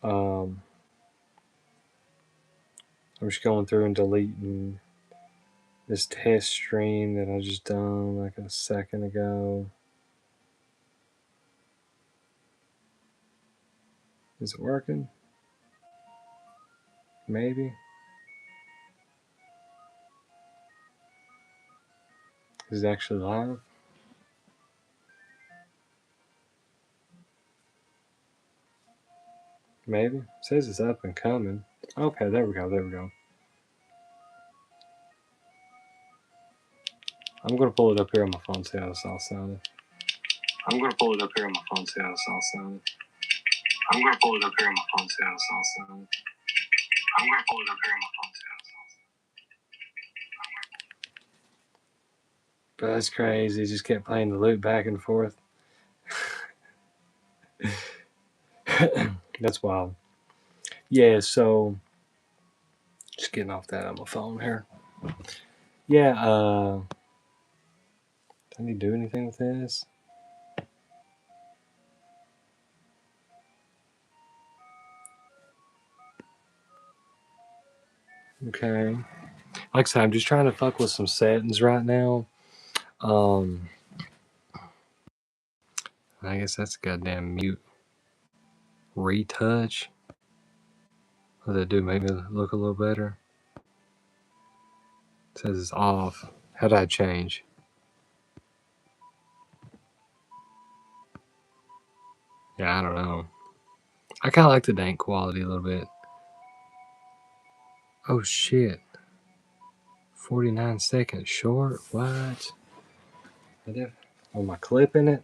Um, I'm just going through and deleting this test stream that I just done like a second ago. Is it working? Maybe. Is it actually live? Maybe. It says it's up and coming. Okay, there we go. There we go. I'm gonna pull it up here on my phone. See how this all sounded. I'm gonna pull it up here on my phone. See how this all sounded. I'm gonna pull it up here on my phone. See how this all sounded. I'm gonna pull it up here on my phone. See how this all sounded. But that's crazy. Just kept playing the loop back and forth. That's wild. Yeah. So just getting off that on my phone here. Yeah. Can you do anything with this? Okay. Like I said, I'm just trying to fuck with some settings right now. I guess that's a goddamn mute retouch. What they do make me look a little better. It says it's off. How would I change? Yeah, I don't know. I kind of like the dank quality a little bit. Oh shit. 49 seconds short? What? Oh, my clip in it?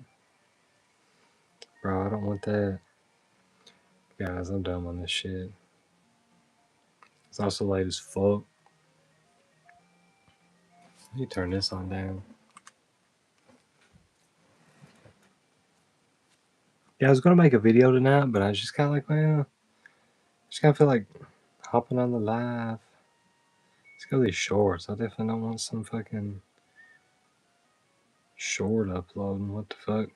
Bro, I don't want that. Guys, I'm dumb on this shit. It's also late as fuck. Let me turn this on down. Yeah, I was gonna make a video tonight, but I was just kind of like, well, just kind of feel like hopping on the live. Let's go these shorts. I definitely don't want some fucking short uploading. What the fuck?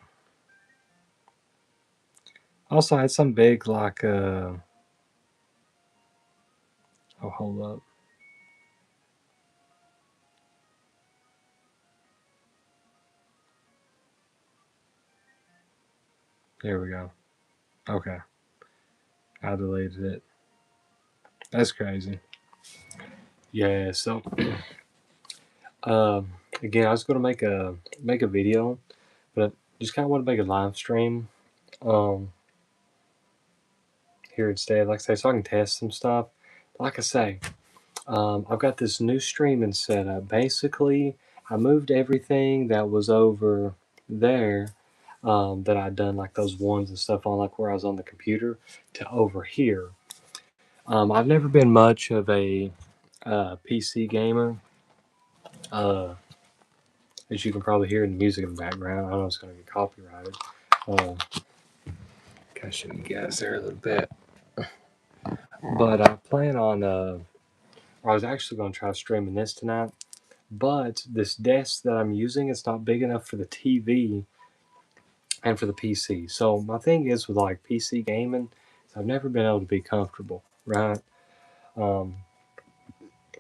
Also, I had some big like oh, hold up. There we go. Okay, I deleted it. That's crazy. Yeah. So, again, I was gonna make a video, but I just kind of want to make a live stream. Um, here instead, like I say, so I can test some stuff. Like I say, I've got this new streaming setup. Basically, I moved everything that was over there that I'd done, like those ones and stuff on, like where I was on the computer, to over here. I've never been much of a PC gamer. Uh, as you can probably hear in the music in the background, I don't know if it's going to get copyrighted. Uh, kind of show you guys there a little bit. But I plan on, I was actually going to try streaming this tonight. But this desk that I'm using is not big enough for the TV and for the PC. So my thing is with like PC gaming, I've never been able to be comfortable, right? Um,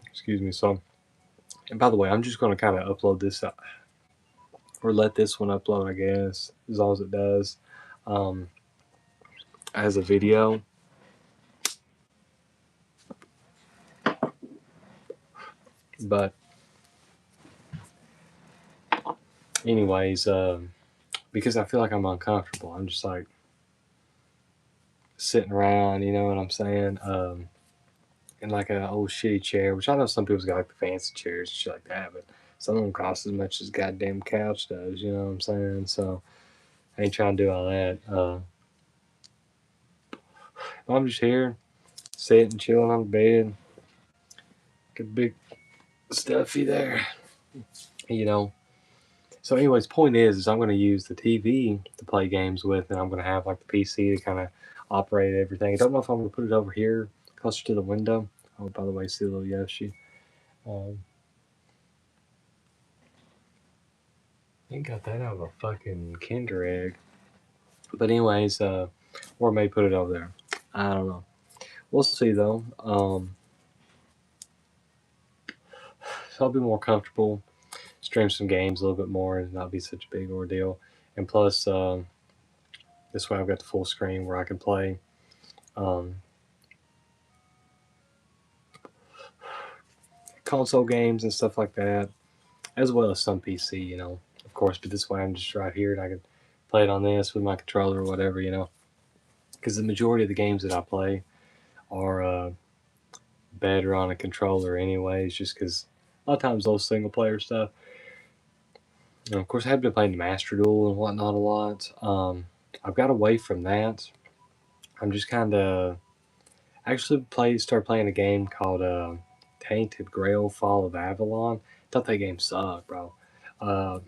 excuse me. So, and by the way, I'm just going to kind of upload this or let this one upload, I guess, as long as it does, um, as a video. But anyways, because I feel like I'm uncomfortable, I'm just like sitting around. You know what I'm saying? In like an old shitty chair, which I know some people's got like the fancy chairs and shit like that, but some of them cost as much as a goddamn couch does. You know what I'm saying? So I ain't trying to do all that. I'm just here, sitting, chilling on the bed. Get a big stuffy there, you know. So, anyways, point is I'm going to use the TV to play games with, and I'm going to have like the PC to kind of operate everything. I don't know if I'm going to put it over here closer to the window. Oh, by the way, see the little Yoshi. Um, you got that out of a fucking Kinder egg. But anyways, or may put it over there. I don't know. We'll see though. So I'll be more comfortable, stream some games a little bit more, and not be such a big ordeal. And plus, this way I've got the full screen where I can play um, console games and stuff like that, as well as some PC, of course. But this way I'm just right here and I can play it on this with my controller or whatever. Because the majority of the games that I play are better on a controller, anyways, just because a lot of times those single player stuff. And of course, I have been playing the Master Duel and whatnot a lot. I've got away from that. I'm just kind of actually started playing a game called Tainted Grail: Fall of Avalon. Thought that game sucked, bro. Uh,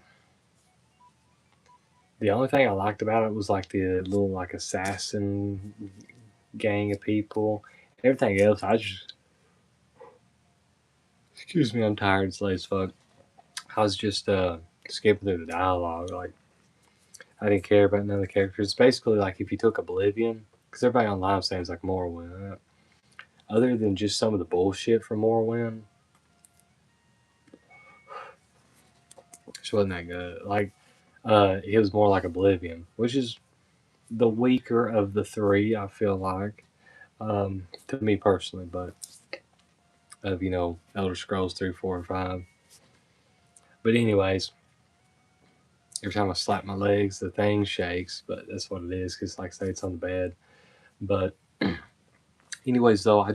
the only thing I liked about it was like the little like assassin gang of people. Everything else, I just excuse me, I'm tired. It's late as fuck. I was just skipping through the dialogue. Like I didn't care about none of the characters. It's basically like if you took Oblivion, because everybody online saying it's like Morrowind. Other than just some of the bullshit from Morrowind, it wasn't that good. Like it was more like Oblivion, which is the weaker of the three. I feel like to me personally, but of Elder Scrolls 3, 4, and 5. But anyways, every time I slap my legs, the thing shakes. But that's what it is, because like I say, it's on the bed. But anyways, though, I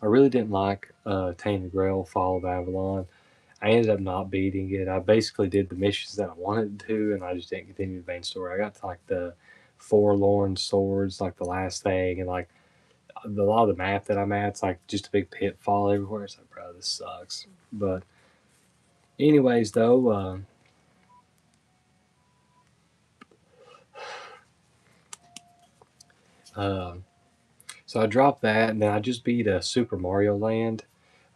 really didn't like Tainted Grail: Fall of Avalon. I ended up not beating it. I basically did the missions that I wanted to, and I just didn't continue the main story. I got to like the Forlorn Swords, like the last thing, and like a lot of the map that I'm at, it's like just a big pitfall everywhere. It's like, bro, this sucks. But anyways, though, so I dropped that, and then I just beat Super Mario Land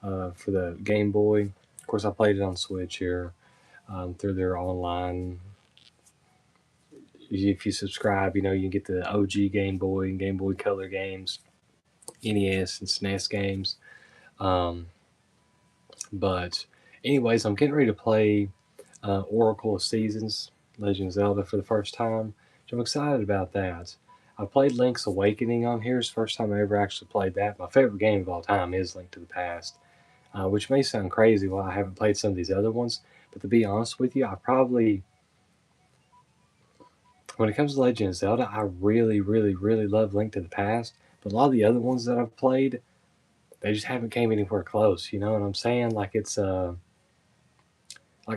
for the Game Boy. Of course, I played it on Switch here through their online. If you subscribe, you get the OG Game Boy and Game Boy Color games, NES and SNES games. But anyways, I'm getting ready to play Oracle of Seasons, Legend of Zelda for the first time. So I'm excited about that. I played Link's Awakening on here. It's the first time I ever actually played that. My favorite game of all time is Link to the Past, which may sound crazy while I haven't played some of these other ones. But to be honest with you, when it comes to Legend of Zelda, I really, really, really love Link to the Past. But a lot of the other ones that I've played, they just haven't came anywhere close. You know what I'm saying? Like it's like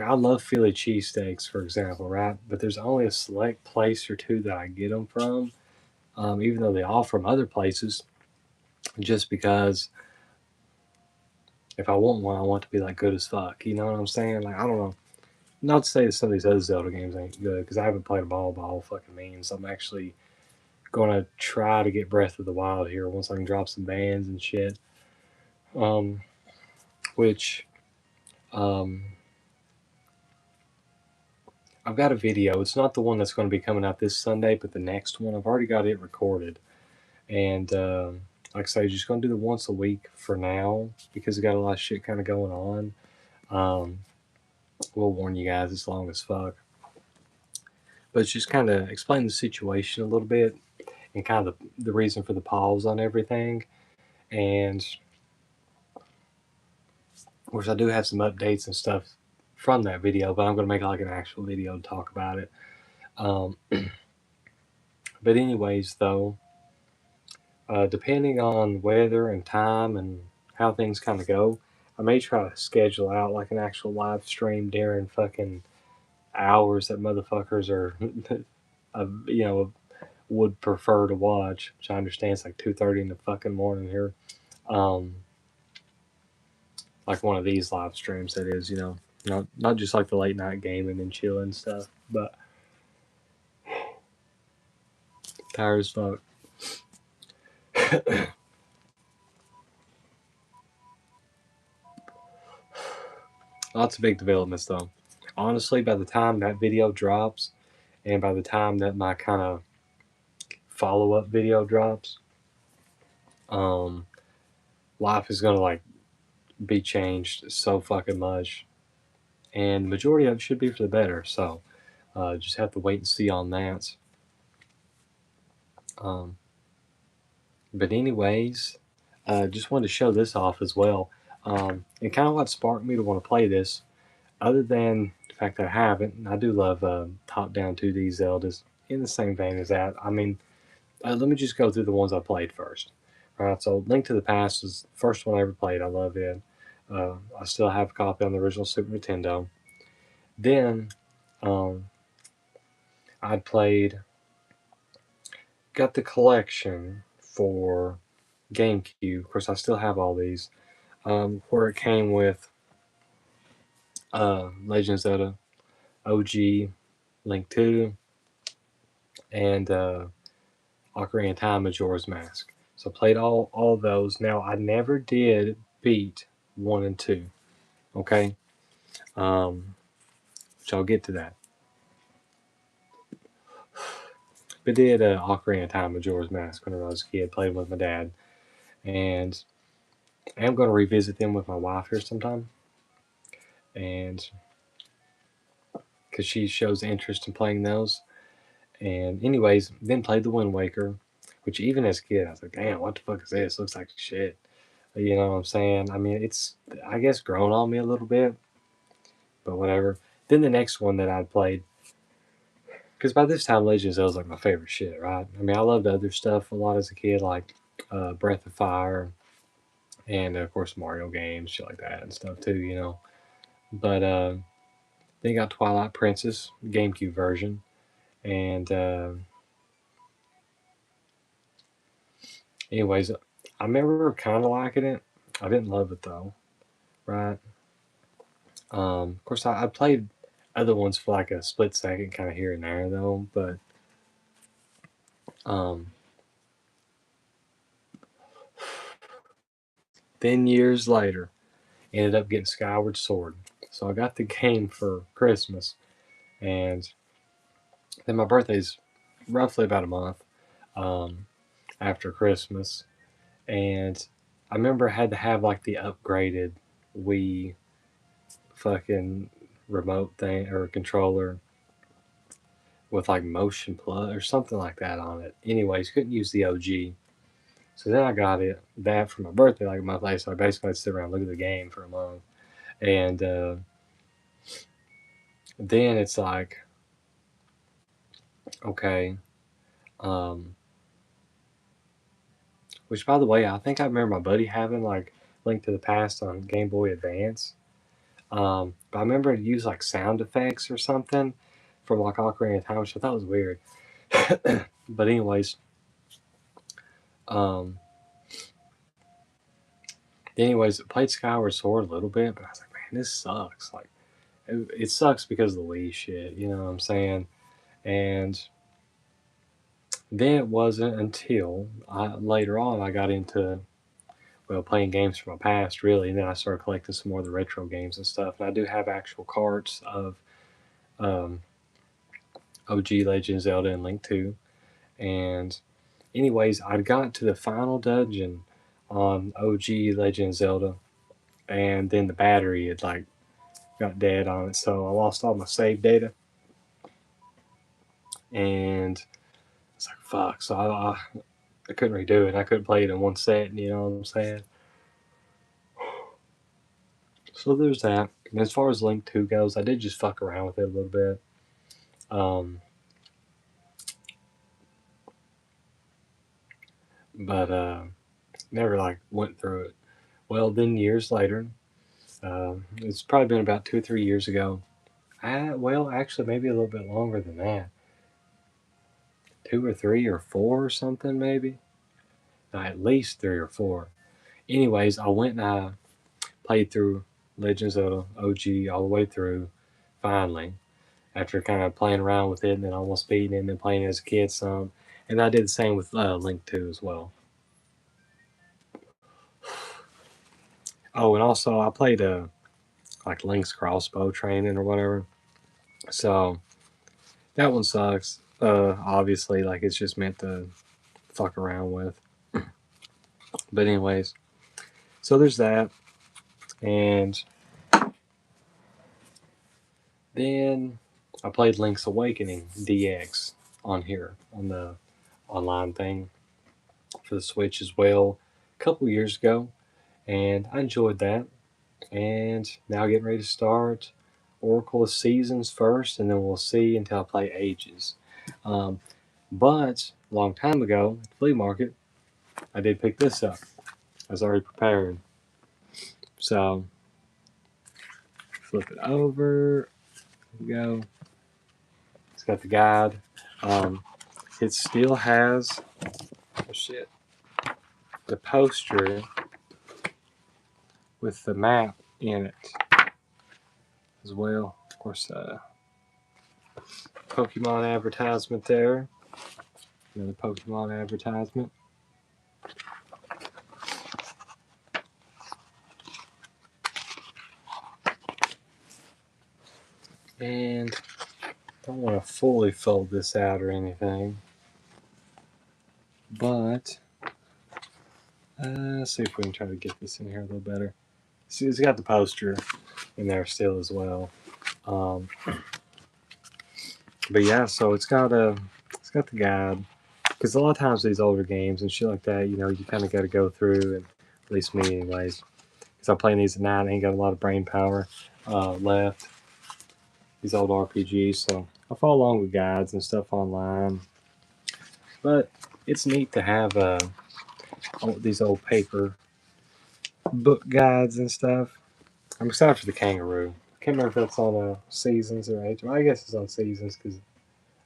I love Philly cheesesteaks, for example, right? But there's only a select place or two that I get them from, even though they all from other places. Just because if I want one, I want it to be like good as fuck. You know what I'm saying? Like I don't know. Not to say that some of these other Zelda games ain't good, because I haven't played them all by all fucking means. I'm actually going to try to get Breath of the Wild here once I can drop some bands and shit. Um, which um, I've got a video. It's not the one that's going to be coming out this Sunday, but the next one. I've already got it recorded, and like I say, just going to do the once a week for now because we got a lot of shit kind of going on. Um, we'll warn you guys, it's long as fuck, but it's just kind of explain the situation a little bit and kind of the reason for the pause on everything. And of course, I do have some updates and stuff from that video, but I'm going to make like an actual video to talk about it. But anyways, though, depending on weather and time and how things kind of go, I may try to schedule out like an actual live stream during fucking hours that motherfuckers are, would prefer to watch. Which I understand it's like 2:30 in the fucking morning here. Um, like one of these live streams that is, not just like the late night gaming and chilling stuff, but tired as fuck. Lots of big developments though. Honestly, by the time that video drops, and by the time that my kind of follow up video drops, um, life is gonna like be changed so fucking much, and the majority of it should be for the better. So just have to wait and see on that. Um, but anyways, just wanted to show this off as well, and kind of what sparked me to want to play this. Other than the fact that I haven't, I do love top-down 2D Zeldas in the same vein as that. I mean, let me just go through the ones I played first. All right, so Link to the Past is the first one I ever played. I love it. I still have a copy on the original Super Nintendo. Then um, I played, got the collection for GameCube. Of course, I still have all these. Where it came with Legend of Zelda, OG, Link 2, and Ocarina of Time, Majora's Mask. So I played all of those. Now I never did beat 1 and 2. Okay, um, which I'll get to that. But did Ocarina of Time, Majora's Mask when I was a kid. Played with my dad, and I am going to revisit them with my wife here sometime, and because she shows interest in playing those. And anyways, then played the Wind Waker, which even as a kid I was like, damn, what the fuck is this? Looks like shit. You know what I'm saying? I mean, it's I guess grown on me a little bit, but whatever. Then the next one that I played, because by this time Legend of Zelda was like my favorite shit, right? I mean, I loved other stuff a lot as a kid, like Breath of Fire, and of course Mario games, shit like that and stuff too, you know. But then you got Twilight Princess, GameCube version, and anyways, I remember kind of liking it. I didn't love it though, right? Of course, I played other ones for like a split second, kind of here and there though. But um, then years later, ended up getting Skyward Sword. So I got the game for Christmas, and then my birthday's roughly about a month um, after Christmas, and I remember I had to have like the upgraded Wii fucking remote thing or controller with like Motion Plus or something like that on it. Anyways, couldn't use the OG. So then I got that for my birthday like a month later. So I basically had to sit around and look at the game for a month. And then it's like, okay, um, which by the way, I think I remember my buddy having like Link to the Past on Game Boy Advance. But I remember it used like sound effects or something from like Ocarina of Time, which I thought was weird. But um, anyways, I played Skyward Sword a little bit, but I was like, man, this sucks. Like, it sucks because of the Wii shit. You know what I'm saying? And then it wasn't until later on I got into playing games from my past really, and then I started collecting some more of the retro games and stuff. And I do have actual carts of um, OG Legend Zelda and Link 2. And anyways, I'd got to the final dungeon on OG Legend Zelda, and then the battery had like got dead on it, so I lost all my save data, and it's like fuck. So I couldn't redo it. I couldn't play it in one set. You know what I'm saying? So there's that. And as far as Link 2 goes, I did just fuck around with it a little bit. But never like went through it. Well, then years later, it's probably been about 2 or 3 years ago. Well, actually, maybe a little bit longer than that. 2 or 3 or 4 or something, maybe. At least 3 or 4. Anyways, I went and I played through Legends of OG all the way through, finally, after kind of playing around with it and then almost beating it and then playing it as a kid some. And I did the same with Link 2 as well. Oh, and also I played like Link's crossbow training or whatever. So that one sucks. Obviously, like it's just meant to fuck around with. But anyways, so there's that, and then I played Link's Awakening DX on here on the online thing for the Switch as well a couple years ago, and I enjoyed that. And now getting ready to start Oracle of Seasons first, and then we'll see until I play Ages. Um, but a long time ago at the flea market, I did pick this up. I was already prepared. So flip it over. There we go. It's got the guide. Um, it still has the poster with the map in it as well. Of course, Pokemon advertisement there. Another Pokemon advertisement. And I don't want to fully fold this out or anything. But let's see if we can try to get this in here a little better. See, it's got the poster in there still as well. But yeah, so it's got the guide, because a lot of times these older games and shit like that, you kind of got to go through, and at least me anyways, because I'm playing these at night, I ain't got a lot of brain power left. These old RPGs, so I follow along with guides and stuff online. But it's neat to have these old paper book guides and stuff. I'm excited for the kangaroo. I can't remember if that's on Seasons or Age. Well, I guess it's on Seasons because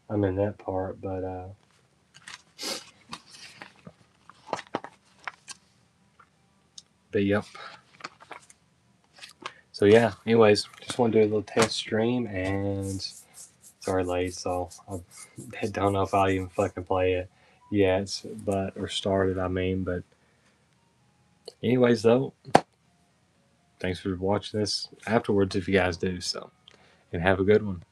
I'm in that part. But yep. So yeah. Anyways, just want to do a little test stream, and it's already late, so I don't know if I'll even fucking play it yet, or start it. I mean, but anyways, though, thanks for watching this afterwards if you guys do so, and have a good one.